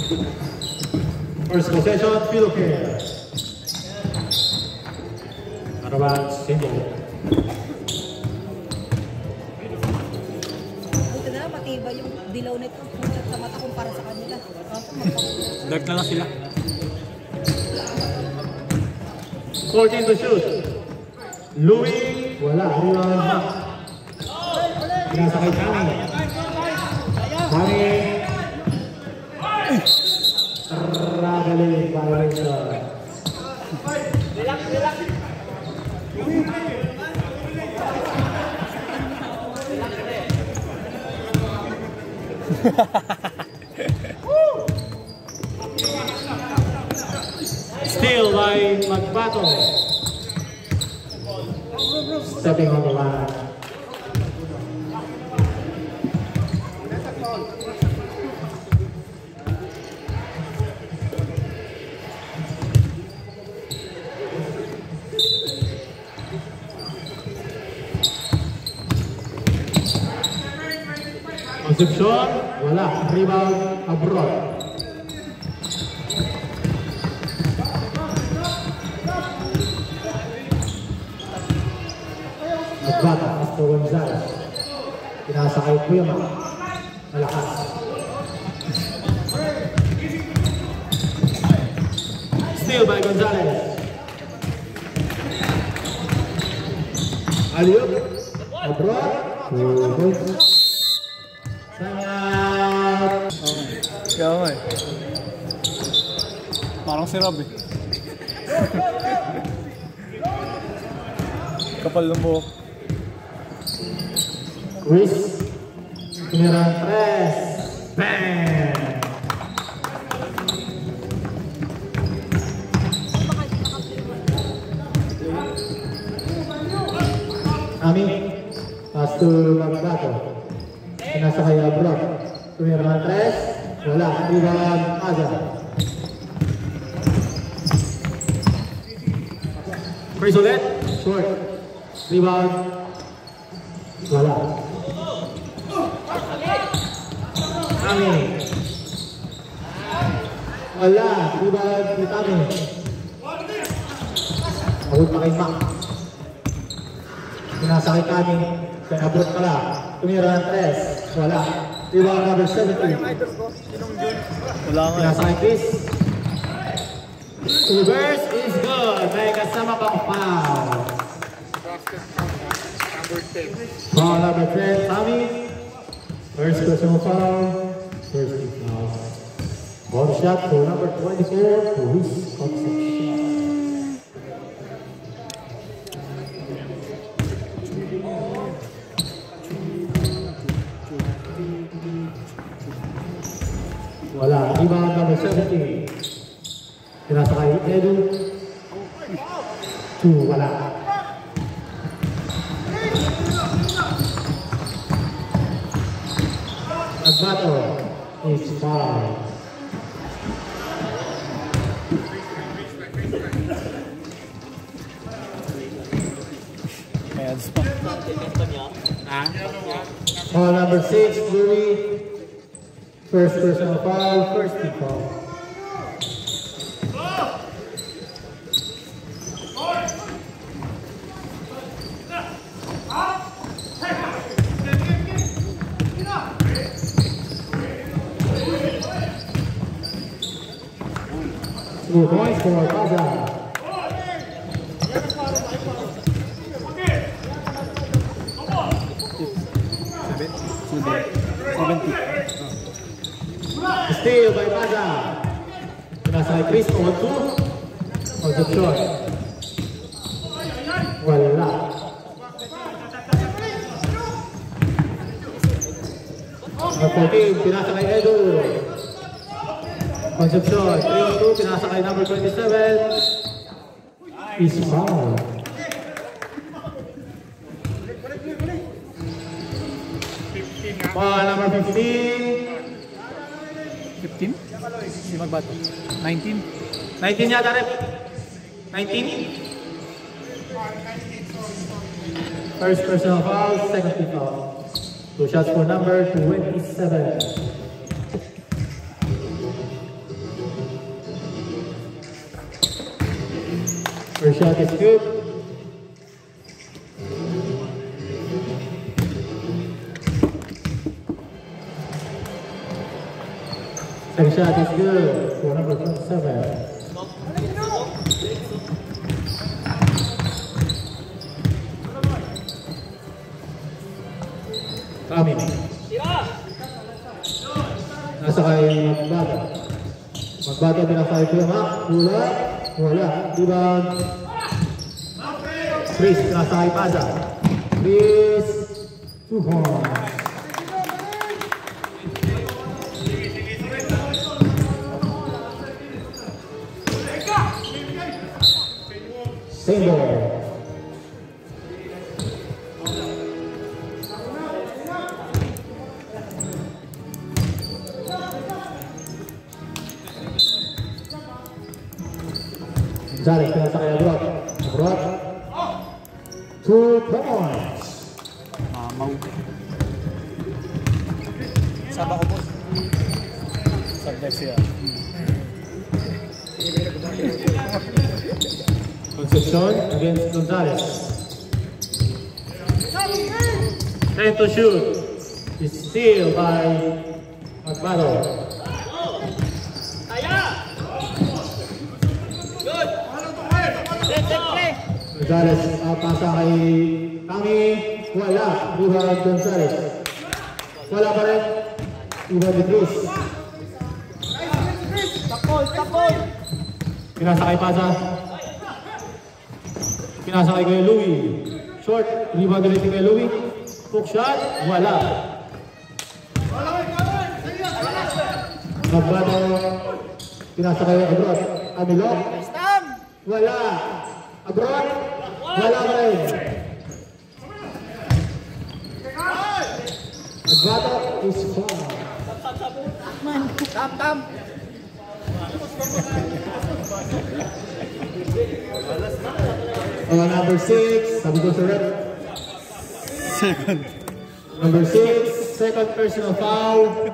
First possession, Philippines. Arawan, single. Buti na lang, matibay yung dilaw nito. Punchat sa mata kumpara sa kanila. Dark na lang sila. 14 to shoot. Louis, wala. Rebound back. Pinasakay Kami. Kami. Struggling violation. Steal by Magbato. Stepping on the line. Concepcion, wala. Rebound abroad. Nagbata, Astro Gonzalez. Pinasa kay Kuyama. Malakas. Steal by Gonzalez. Aliup. Abroad. Sangat. Kaya nga eh. Parang si Rob eh. Kapal ng buhok. Chris. Penyerang press. Bang. Ami. Pass to Magbato. Pinasa kay Abroad. Penyerang press. Wala. Rebound Azar. Chris ulit. Short. Rebound. Wala. Ami. Wala. Rebound ni Ami. Awit pa kay Mac. Pinasa kay Kami. Kaya Abroad pala. Tumira ng 3. Wala. Rebound number 17. Wala nga. Pinasa kay Chris. Reverse is good. May kasama pang foul. Foul number 10, Tommy. First personal foul. First team foul. Ball shot for number 24, Luis Concepcion. Wala. Rebound number 17. Pinasa kay Edu. 2, wala. Magbato is foul. Foul number 6, Louis. First personal foul, first team foul. Two points for Paza. Steal by Paza. Pinasa kay Chris on 2. Concepcion. Wala. Number 14, pinasa kay Edu. Concepcion, 3-2, pinasa kay number 27. Is foul. Foul number 15. 15? Si Magbato. 19? 19 yata rin. 19? First personal foul, second team foul. 2 shots for number 27. First shot is good. Second shot is good for number 27. Coming. Nasa kay Magbato. Magbato pinasay ko yung Wala. Wala. Rebound. Chris nasa kay Paza. Chris. 2 points. Same ball. Gonzalez pinasa kay Abrot. Abrot. 2 points. Mamaw. Saba ko po. Subject siya. Concepcion against Gonzalez. 10 to shoot. Is steal by Magbato. Gonzalez pasa kay Kami. Wala. Rebound Gonzalez. Wala pa rin. Rebound ni Chris. Pinasa kay Pasa. Pinasa kay Kuya Louie. Short. Rebound ulit kay Louie. Hook shot. Wala. Magbato. Pinasa kay Abrot. Amilo. Wala. Abrot. Wala pa rin. Magbato is foul. Tam. Number 6, sabi ko sa rep. Second. Number 6, second personal foul.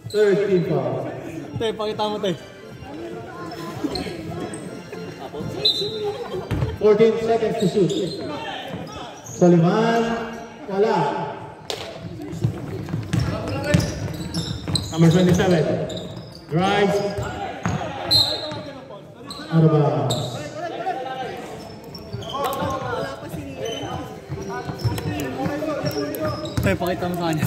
Third team foul. Tay, pakita mo tay. 14 seconds to shoot. Soliman, wala. Number 27, drives. Out of bounds. Tay, pakita mo sa kanya.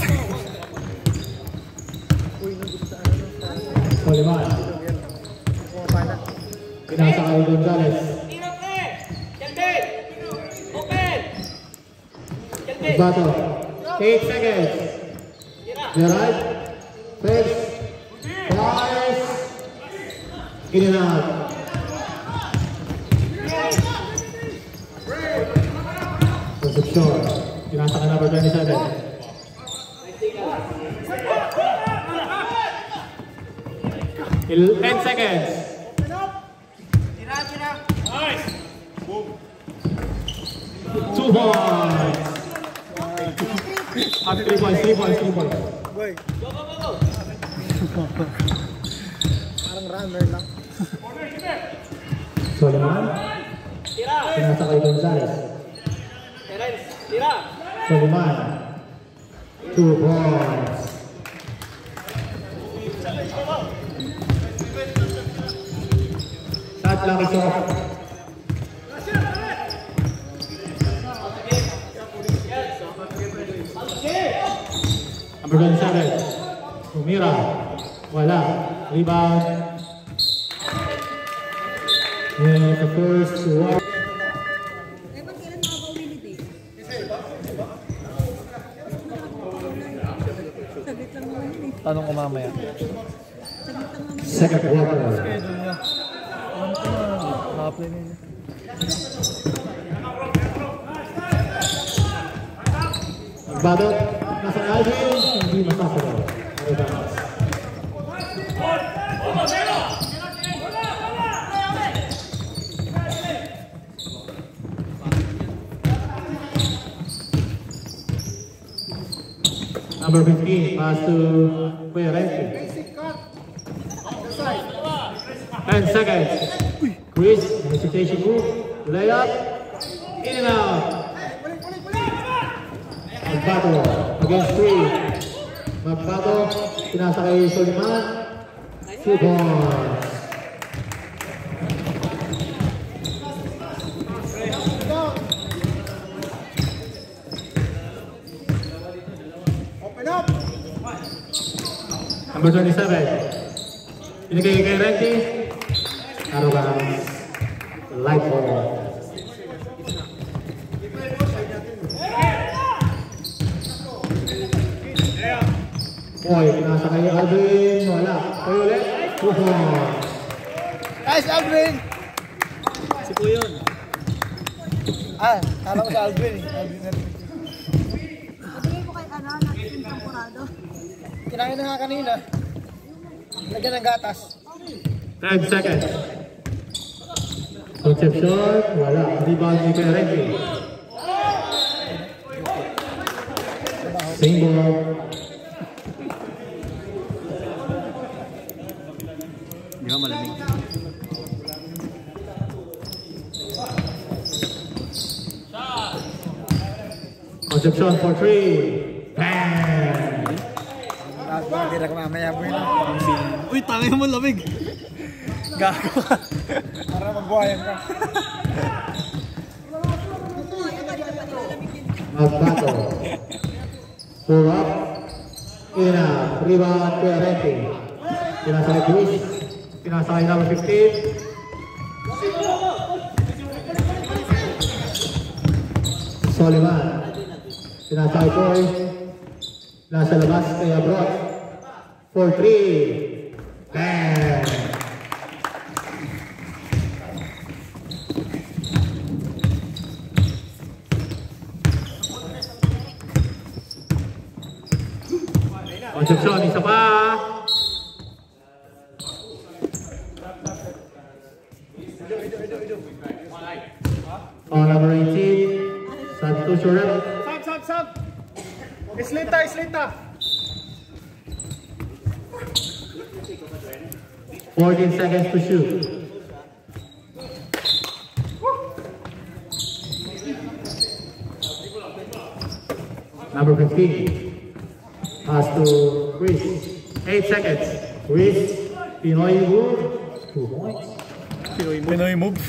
Soliman. Pinasa kay Gonzalez. Bato. 8 seconds. You're right. Face. Fires. In and out. Concepcion. Pinasa ka number 27. 10 seconds. 2 points. 3 points. Boy. Parang runner lang. Soliman. Pinasa kay Gonzalez. Soliman. 2 points. Shot lang ito. Number 27, Umira, wala, rebound. And the first one. Ba't kailan makakaulit eh? Saglit lang naman yun eh. Tanong ko mamaya. Saglit lang naman. Second quarter. Schedule niya. Alam ko na. Naka-play na yun. Badot, nasa Alvin, hindi masasagot. Number 15, pass to Kuya Renzi. 10 seconds. Chris, hesitation move. layup, in and out. Magbato, against 3. Magbato, pinasa kay Soliman. 2 points. Number 27. Binigay kay Renty. Arrogant. Light ball. Boy, nasa kay Alvin. Wala. Kayo ulit. 2 points. Guys, Alvin! Si po yun. Kala ko sa Alvin eh. Alvin na rin. Nabigay ko kay natin temporado. Kinain na nga kanina. Lagyan ng gatas. 10 seconds. Conception. Wala. Rebound ni kay Renty. Same ball. Di ba malamig? Conception for 3. Bang! Hindi na mamaya mo yun. Uy, tangin mo lamig! Gago ka. Para magbuhayan ka. Magbato. Pull up. In and out. Rebound kay Renty. Pinasa kay Cruz. Pinasa kay number 15. Soliman. Pinasa kay Boy. Nasa labas kay Abroad. 4-3. Bang! Concepcion, isa pa. Number 18. Santos Urep. Sab! Islita! 14 seconds to shoot. Number 15. Pass to Chris. 8 seconds. Chris. Pinoy move. 2 points. Pinoy move.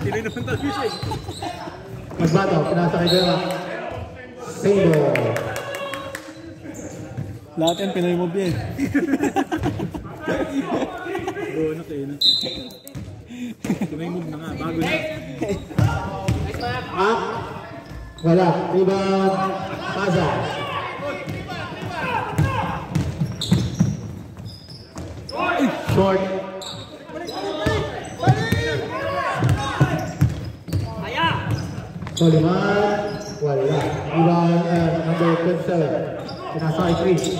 Pinoy naman talaga siya eh. Magbato. Pinasa kay Gera. Same ball. Lahat yan Pinoy move yan. Oo, ano kayo na. Pinoy move na nga, bago na. Up. Wala. Rebound. Paza. Short. Soliman. Wala. Rebound number 27. Pinasa kay Chris.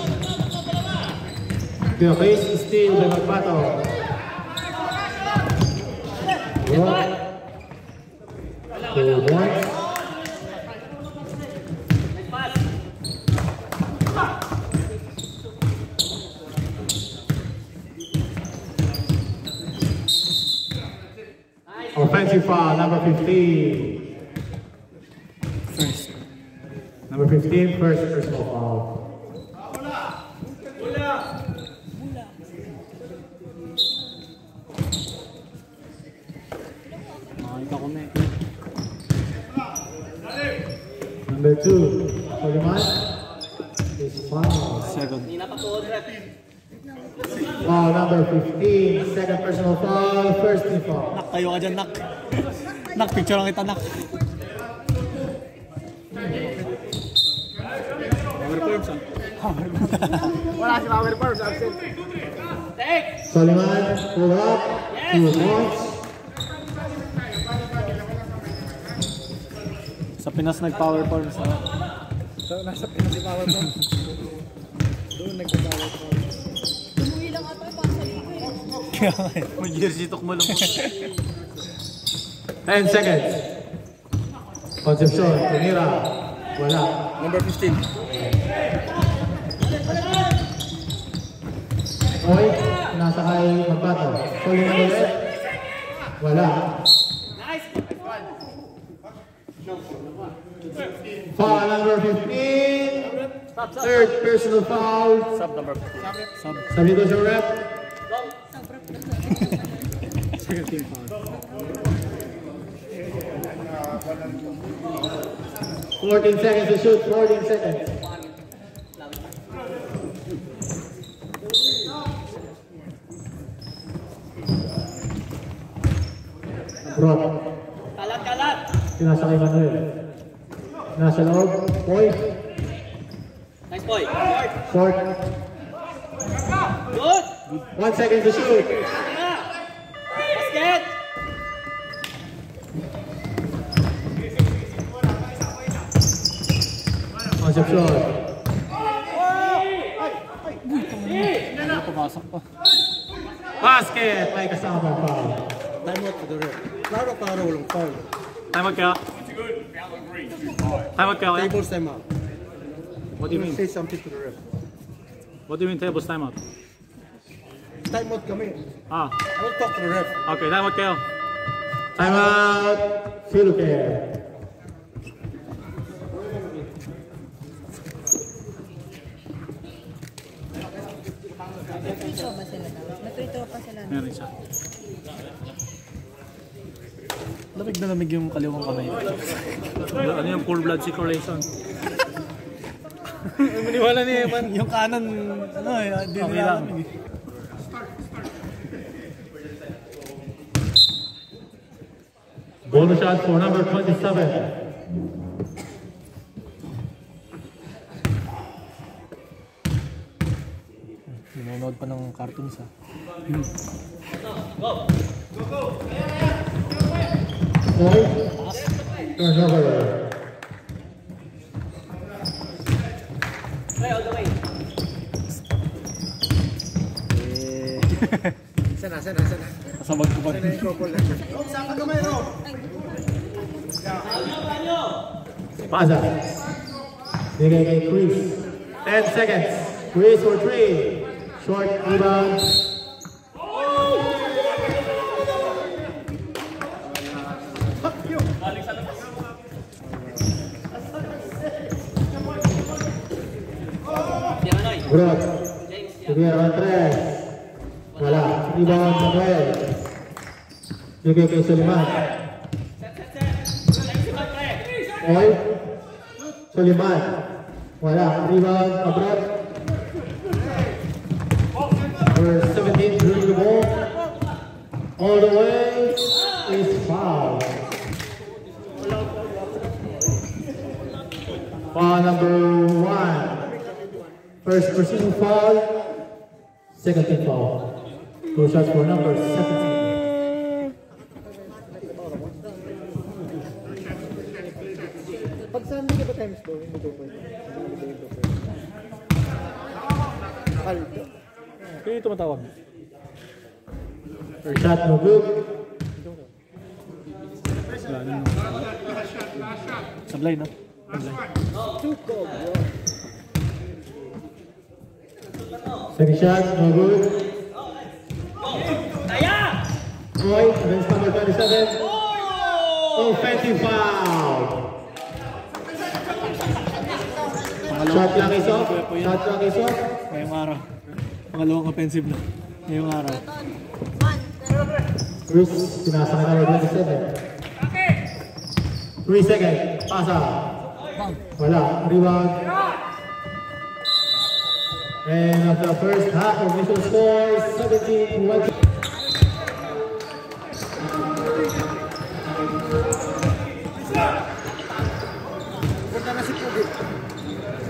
Kaya Chris, steal by Magbato. Good. 2 points. Offensive foul, number 15. First. Number 15, first personal foul. Makakita ko na eh. Number 2, Soliman. Is foul. Second. Foul number 15, second personal foul, first team foul. Nak, tayo ka dyan, Nak. Nak, picture lang kita, Nak. Power forms, ah. Wala si Power Farms, absent. Soliman, pull up, 2 points. Sa Pinas nag-power forms, ah. So, nasa Pinas si Power Farms. Doon nagpa-Power Farms. Umuwi lang ata para sa ligo eh. Mag-jersey talk mo lang mo. 10 seconds. Concepcion, Tunira. Wala. Number 15. Boy, nasa kay Magbato. Calling number 8. Wala. Foul number 15. Third personal foul. Sub number. Sabi ko sa rep. Second team foul. 14 seconds to shoot. 14 seconds. Brought. Kalat! Pinasa kay Manuel. Nasa loob. Boy. Nice boy! Short. Good! 1 second to shoot. Basket! Concept shot. Pumasok pa. Basket! May kasama pa. Time out to the ref. Klaro, walang foul. Time out kaya? Time out kaya? Tables time out. What do you mean? Say something to the ref. What do you mean tables time out? Time out kami. Ah, I will talk to the ref. okay. Time out kaya? Time out. Philippine. Nag-free ba sila daw? Nag-free pa sila. Meron isa. Lamig na lamig yung kaliwang kamay. Ano yung full blood circulation? Maniwala niya Evan. Yung kanan, ano eh, hindi Okay nila lang. lamig eh. Bonus shot for number 27. Nanonood pa ng cartoons ha. Point. Turnover. Play all the way! Sana. Kasabag ko pa rin. Pasa. Bigay kay Chris. 10 seconds. Chris for 3. Short rebound. Brot. Rivera Andres. Wala. Rebound Manuel. Bigay kay Suliman. Oy. Suliman. Wala. Rebound Abrot. Number 17 drew the ball. All the way is foul. Foul number 1. First personal foul. Second team foul. 2 shots for number 17. Pag saan hindi ba times to? Hindi ko pwede. Kaya ito matawag. First shot no good. Sablay na. Second shot no good. Kaya! Boy against number 27. Offensive foul. Shot lang is off. Shot lang is off. Ngayong araw. Pangalawang offensive na. Ngayong araw. Chris, pinasa na number 27. 3 seconds. Pasa. Wala. Rebound. And of the first half, official score 17-20.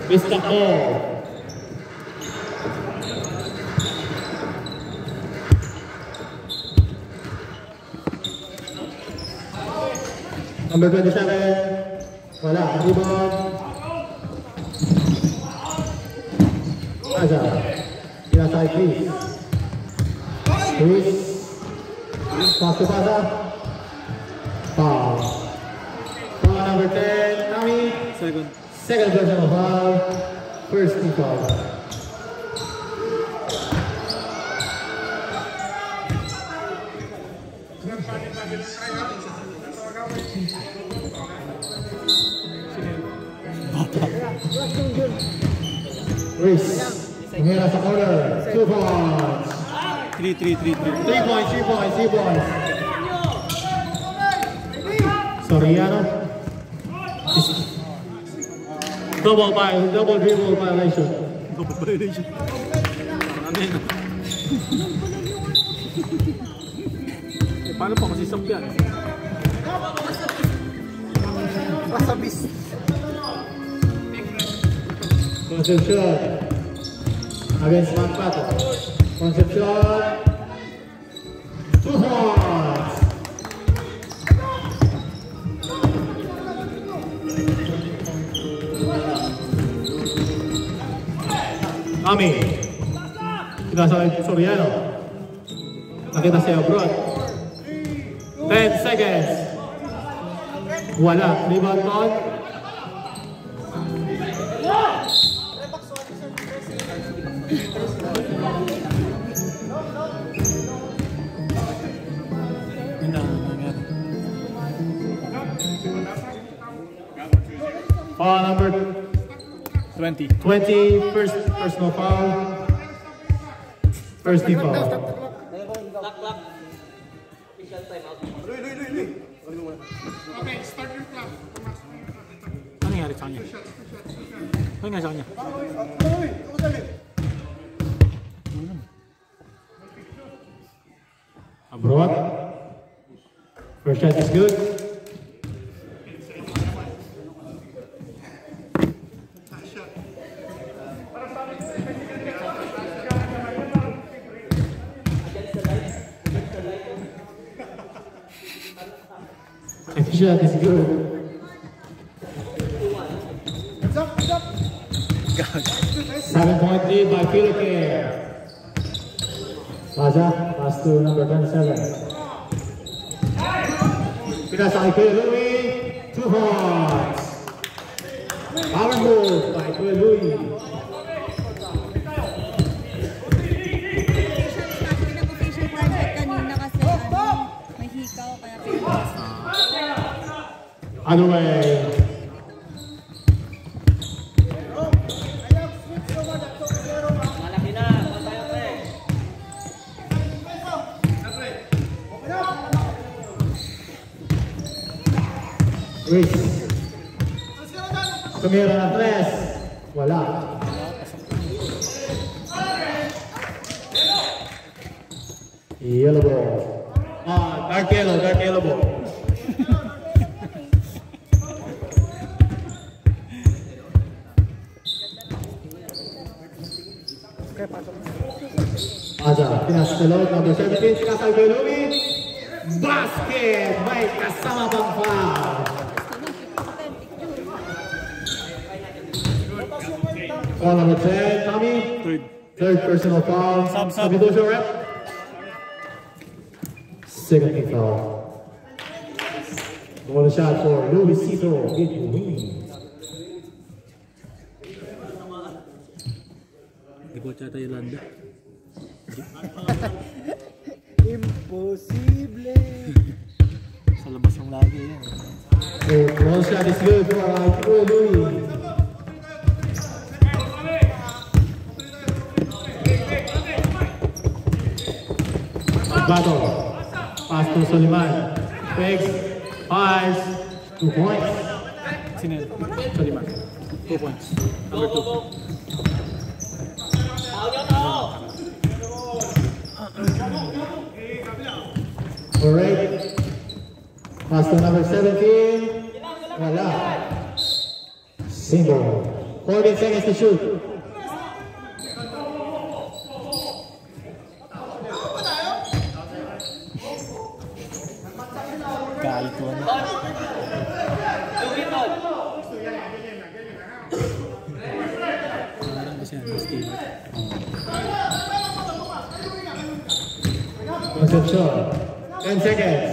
Mr. All. Number 27, wala, rebound. Aza, pinasay Chris. Chris, pass to Paza. Foul. Foul number 10, Nami. Second personal foul. First team foul. Reese. Tumira sa corner. 2 points. 3 points. Soriano. Double dribble violation. Paano pa kasi sakyan? Pasabis. Concepcion against Manpato. Concepcion 2 points. Ami sinasakay Soriano. Nakita siya abroad. 10 seconds. Wala. Rebound on. Foul number 20. 20, first personal foul. First team foul. Clock. Official time out. Ano nangyari sa kanya? Ano nangyari sa kanya? Abroad. First shot is good. Second shot is good. 7-point lead by Philippines. Raja, pass to number 27. Pinasakay kay Louie, 2 points. Power move by Kuya Louie. Pinag-official project kanina kasi may hikaw kaya pinag Other way. Malaki na. Tayo pre. Reese. Tumira na 3. Wala. Yellow ball. Dark yellow ball. Aja, pinas sa loob, number 17, sinasal kay Louie. Basket! May kasama bang foul? Foul number 10, Tommy. Third personal foul. Substitution rep. Second team foul. One shot for Luisito. It wins. Ikot yata Yolanda. Imposible. Sa labas ng lagi yan. One shot is good for Louie. Battle. Pass to Soliman. Fakes. Fires. 2 points. Sino yun? Soliman. 2 points. Number 2. Alright. Pass to number 17. Wala. Single. 14 seconds to shoot. Kahit ko na. Parang kasi yan. Concepcion. 10 seconds.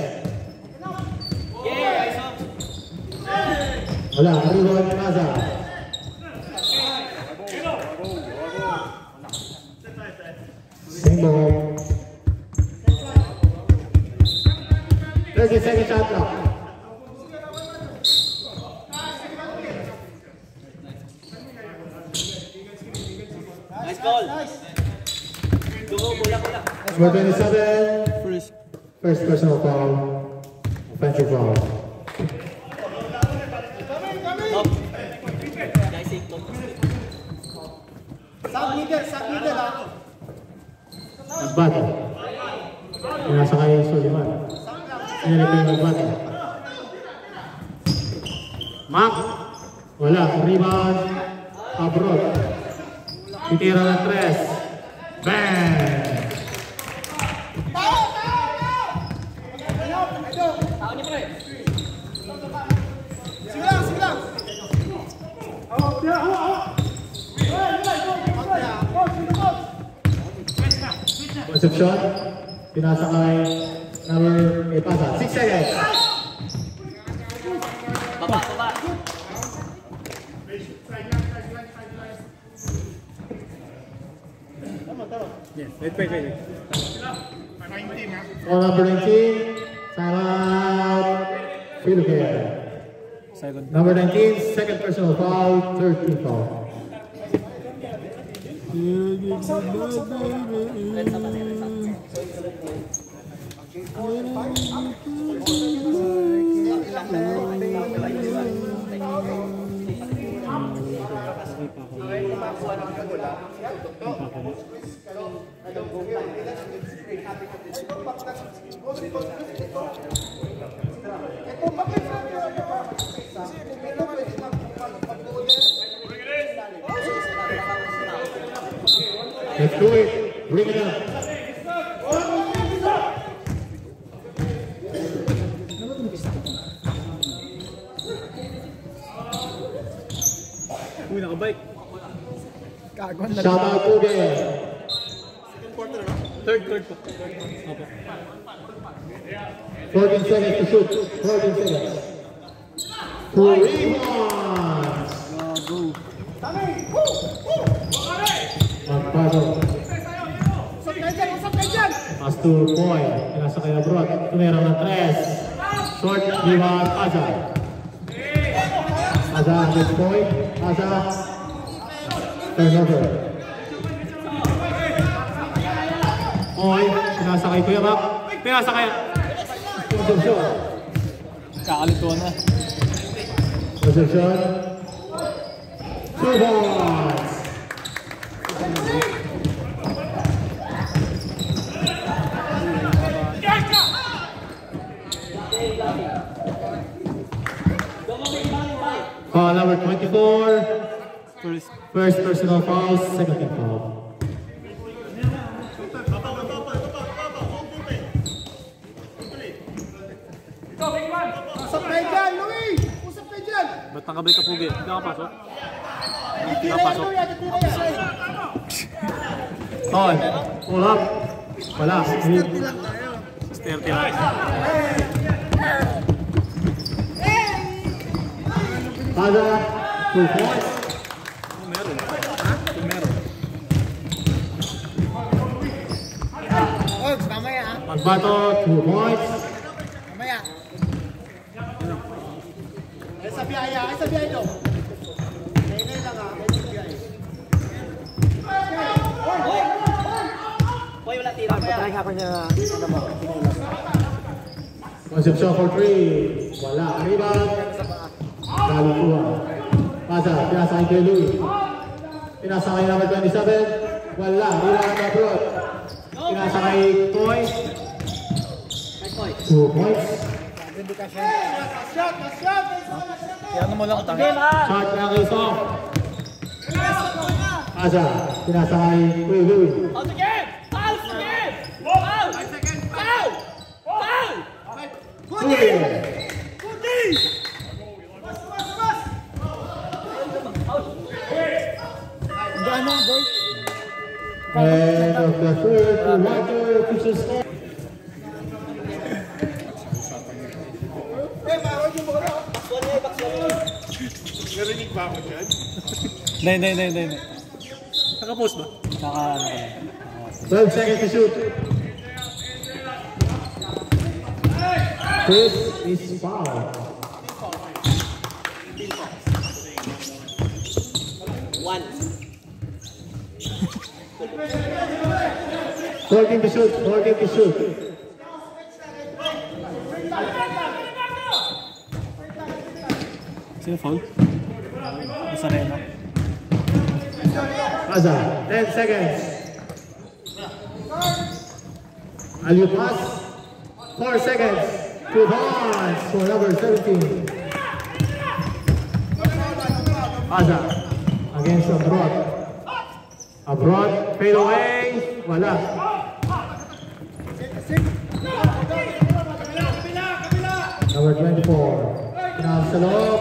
Wala. Rebound Maza. Single. 30 seconds shot clock. Nice goal. Bola. Number 27. First personal foul. Offensive foul. Stop. Guys, take note. Sub-middle ha. Nagbata. Nasa kayo yung Suliman. Sinili ko yung nagbata. Mac. Wala. Rebound. Abroad. Titira ng 3. Bang! Sige lang. Concepcion. Pinasa kay number 8 pasa. 6 seconds. Baba. Yes, wait. Call number 19. Time out. Philippines. Second. Number 19, second personal foul, third team foul. Let's do it. Bring it up. Uy, nakabike. Kagwan na. Shout out to them. Third po. Opo. 14 seconds to shoot. 14 seconds. 2 rebounds. Magpasok. Usap kayo dyan. Pass to Boy. Pinasa kay Abroad. Tumira ng 3. Short rebound. Aza. Next point. Aza. Turnover. Boy. Pinasa kay Kuya Mac. Pinasa kay Concepcion. Kakalituan na. Concepcion. 2 balls. Foul number 24. First personal foul, second team foul. Usap kayo dyan, Louie. Usap kayo dyan. Ba't nakabike ka pugi? Hindi ka pasok? Titira yan, Louie. Titira yan. Foul. Pull up. Wala. 30 lang. Ada 2 points. Meron. Oh, mamaya ha. Magbato 2 points. Mamaya. Ay sa biyaya do. Ngayon lang ha. Hoy, wala tira pa yan. Concepcion for 3. Wala. Rebound. Kalikuha. Pasa. Pinasa kay Louie. Pinasa kay number 27. Wala. Rebound abroad. Pinasa kay Toy. 2 points. Shot. Yan mo lang tangi. Shot na kay Song. Pasa. Pinasa kay Louie. Out again! Foul again! Foul! 5 seconds! Foul! Foul! Gano'n, boy? And of the third, Walter pushes on. Hindi. Naka-post ba? Naka 12 seconds to shoot. This is foul. 1. 14 to shoot, 14 to shoot. Sino foul? Masarena. Paza, 10 seconds. Alley pass, 4 seconds. 2 points for number 17. Paza, against Abroad. Abroad, fade away. Wala. Number 24. Nasa loob.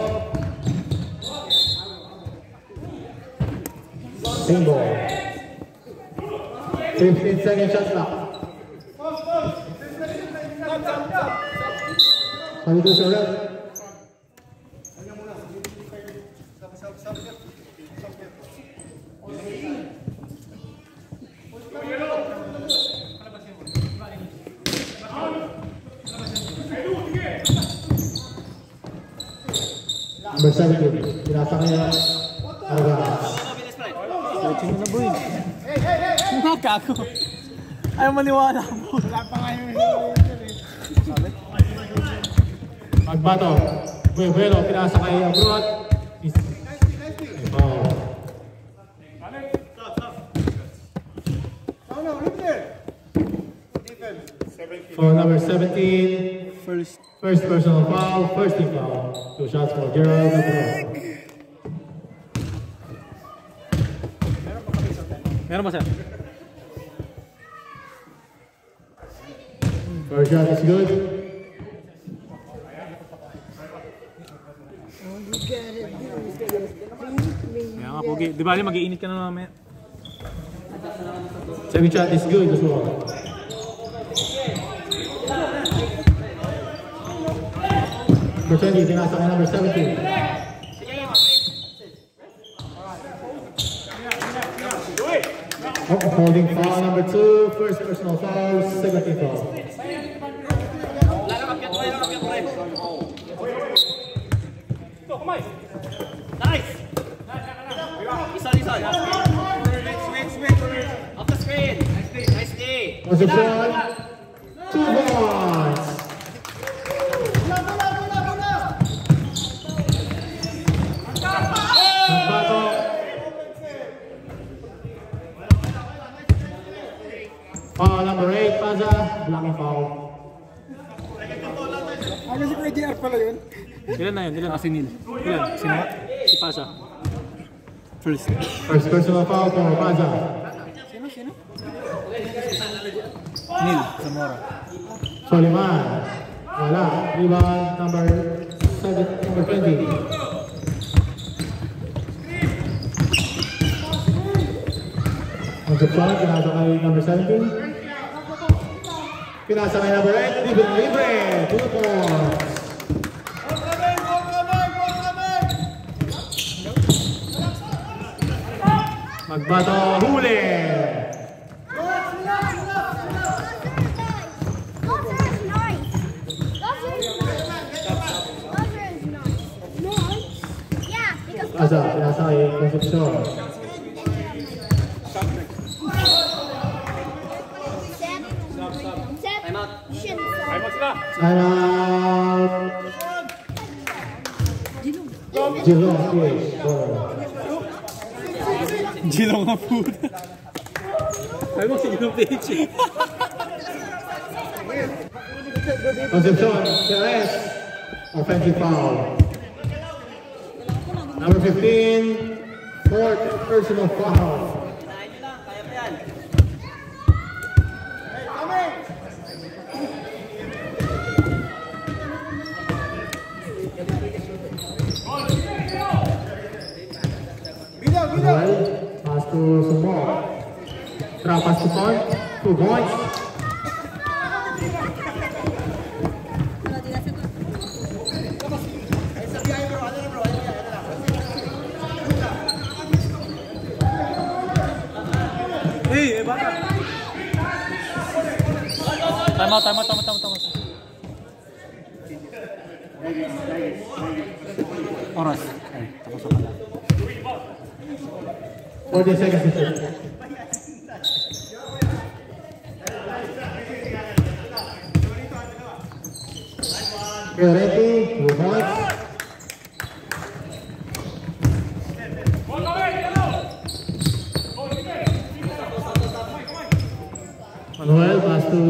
Single. 15 second shot clock. Substitution. Number 17. Pinasa kaya Argas. Coaching mo na, boy. Nakako. Ayaw maniwala mo. Wala pa nga yung Magbato. Buelo, pinasa kay Abroad. For number 17, first personal foul, first team foul. 2 shots for Gerald Abroad. Meron ba siya? First shot is good. Kaya nga, Pogi. Di ba mag-iinit ka na mamaya? Second shot is good as well. Number 20, pinasa kay number 17. Holding foul number 2, first personal foul, second team foul. Nice! Listen. Off the screen. Nice D. Position, 2 points. Magbato. Foul number 8, Paza, blocking foul. Ano si Kuya JR pala yun? Ilan na yun? Ilan na? Si Neil. Ilan? Sino? Si Pasha. First. First personal foul for Paza. Sino? Neil. Zamora. Soliman. Wala. Rebound number 20. Mag-shot, pinasa kay number 17. Pinasa kay number 8. Libre. 2 points. Magbato. Huli. Asa, pinasa kay Concepcion. Time out. Jilong, PH. Gilong nga po. Ay mo si Gilong PH eh. Concepcion, Perez. Offensive foul. Number 15, fourth personal foul. Well, pass to Sumor. Pass to Pond. 2 points. Hey, baka. Tama. Oras. Ay, tapos na pala. 40 seconds to shoot. Fiorenti, 2 points. Manuel, pass to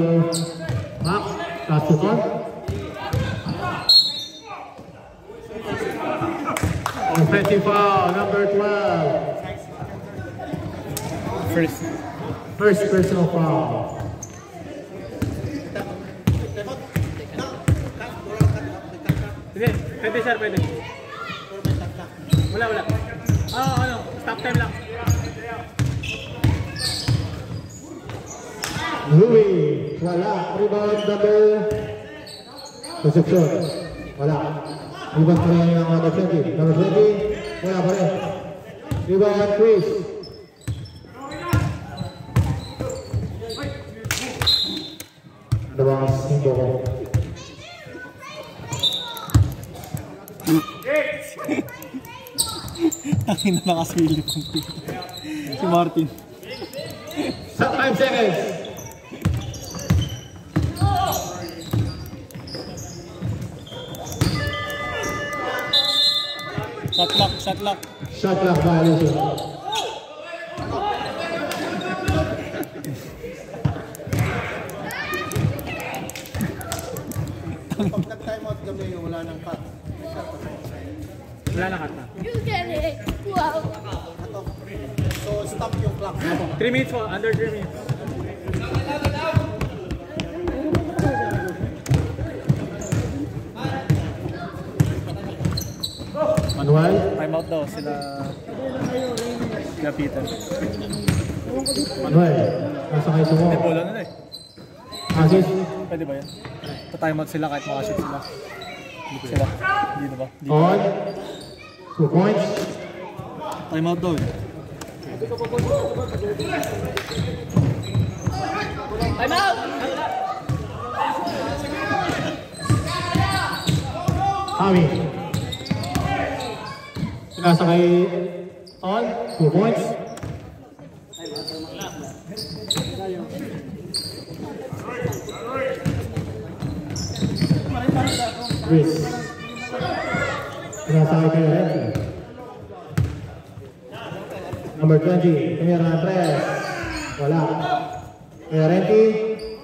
Mac, pass to Con. Offensive foul, number 12. First personal foul. Sige, pwede sir, pwede. Wala. Stop time lang. Louis, wala. Rebound number... Concepcion, wala. Rebound pa rin ang number 20. Number 20, wala pa rin. Rebound, Chris. Ano ba ang simbo ko? Tangin na nakasilip si Martin. 5 seconds. Shot lock. Shot clock violation. Pag nag-timeout kami, wala nang cut. Wala na kata. You get it. Wow. So, stop yung clock. 3 minutes po, under 3 minutes. Manuel, Time out daw sila Peter. Manuel, nasa kayo mo. May bola na eh. Assist. Pwede ba yan? Pa-time out sila kahit makashoot sila. Sila. Hindi na ba? On. 2 points. Time out daw eh. Time out! Kami. Sinasakay on. 2 points. Chris. Sinasakay kayo Renty. Number 20. Tumira ng 3. Wala. Kaya Renty.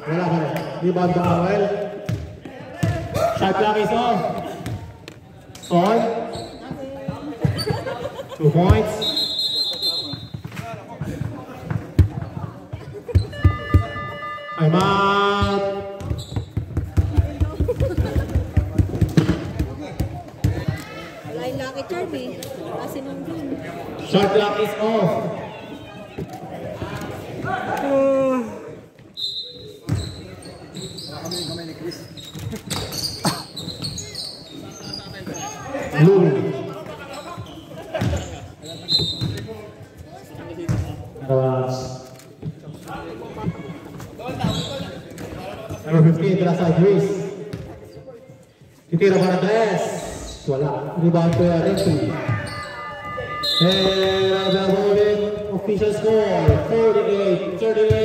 Wala ka rin. Rebound ka Manuel. Shot clock is off. On. 2 points. I'm out. Wala yung Lucky Charm eh. Kasi nung dun. Shot clock is off. Louis. Number 15, Trasay Chris. Titira para tres. Wala. Rebound ko yan. And the moment official score, 48-38.